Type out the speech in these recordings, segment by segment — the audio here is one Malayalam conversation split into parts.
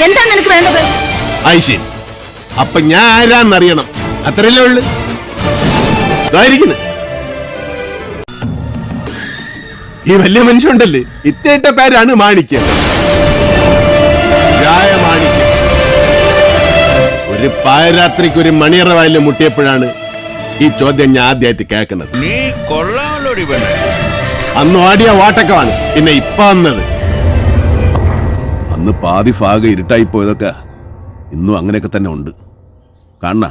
എന്താണ് നിനക്ക് വേണ്ടത്? ശരി, അപ്പൊ ഞാൻ ആരാന്നറിയണം, അത്രയല്ലേ ഉള്ളു. ഈ വലിയ മനുഷ്യണ്ടല്ലേ, ഇത്തേട്ട പേരാണ് മാണിക്യം. മാണിക്യം ഒരു പാരാത്രിക്ക് ഒരു മണിയറ വായില് മുട്ടിയപ്പോഴാണ് ഈ ചോദ്യം ഞാൻ ആദ്യമായിട്ട് കേൾക്കുന്നത്. നീ കൊള്ളാമല്ലോടി പെണ്ണെ. അന്ന് ഓടിയ വാട്ടക്കമാണ്, പിന്നെ ഇപ്പൊ വന്നത്. അന്ന് പാതി ഭാഗം ഇരുട്ടായി പോയതൊക്കെ ഇന്നും അങ്ങനെയൊക്കെ തന്നെ ഉണ്ട്. കാണ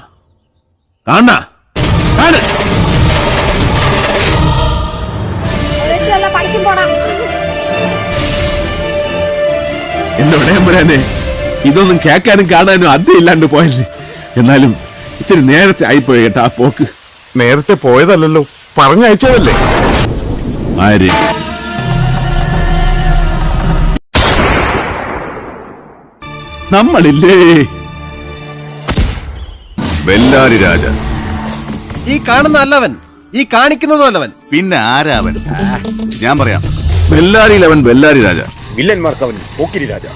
എന്നോടേ ഇതൊന്നും കേൾക്കാനും കാണാനും അദ്യം ഇല്ലാണ്ട് പോയല്ലേ. എന്നാലും ഇത്തിരി നേരത്തെ ആയിപ്പോയി കേട്ടാ. ആ പോക്ക് നേരത്തെ പോയതല്ലോ, പറഞ്ഞയച്ചതല്ലേ. ആര്? നമ്മളില്ലേ? ബെല്ലാരി രാജ. ഈ കാണുന്ന അല്ലവൻ, ഈ കാണിക്കുന്നതും അല്ലവൻ. പിന്നെ ആരാവൻ? ഞാൻ പറയാം. ബെല്ലാരിയിലവൻ ബെല്ലാരി രാജ, വില്ലന്മാർക്കവൻ പോക്കിരി രാജ,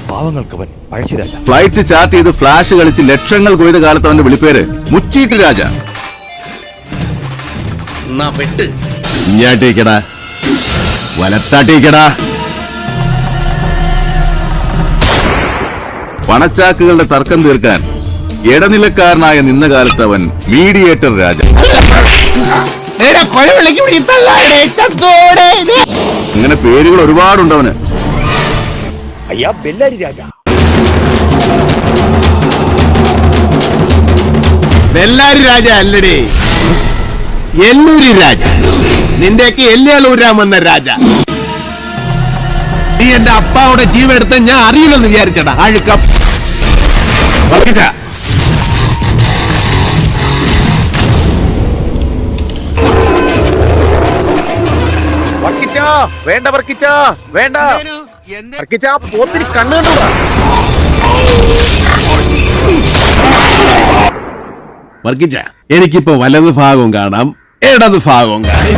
പാവങ്ങൾക്കവൻ പഴശ്ശിരാജ. ഫ്ലൈറ്റ് ചാർട്ട് ചെയ്ത് ഫ്ലാഷ് കളിച്ച് ലക്ഷങ്ങൾ കൊയ്ത കാലത്ത് അവന്റെ വിളിപ്പേര് മുച്ചീട്ട് രാജ. ഇഞ്ഞാട്ടിക്കടാ, വലത്താട്ടിക്കടാ. പണച്ചാക്കുകളുടെ തർക്കം തീർക്കാൻ ഇടനിലക്കാരനായ നിന്ന കാലത്ത് അവൻ മീഡിയേറ്റർ രാജ. ഇങ്ങനെ പേരുകൾ ഒരുപാടുണ്ടവന്. അയ്യാ ബെല്ലാരി രാജ. ബെല്ലാരി രാജ അല്ലടേ, എല്ലൂരി രാജ. നിന്റെയൊക്കെ എല്ലുകളൂരാമെന്ന രാജ. നീ എന്റെ അപ്പാവുടെ ജീവെടുത്ത് ഞാൻ അറിയില്ലെന്ന് വിചാരിച്ചടാ. അഴുക്കം വേണ്ട വർക്കിച്ച, വേണ്ട വർക്കിച്ച. പോത്തിന് കണ്ണു കണ്ടൂടാ. വർക്കിച്ച, എനിക്കിപ്പോ വലത് ഭാഗവും കാണാം, ഇടത് ഭാഗവും കാണാം.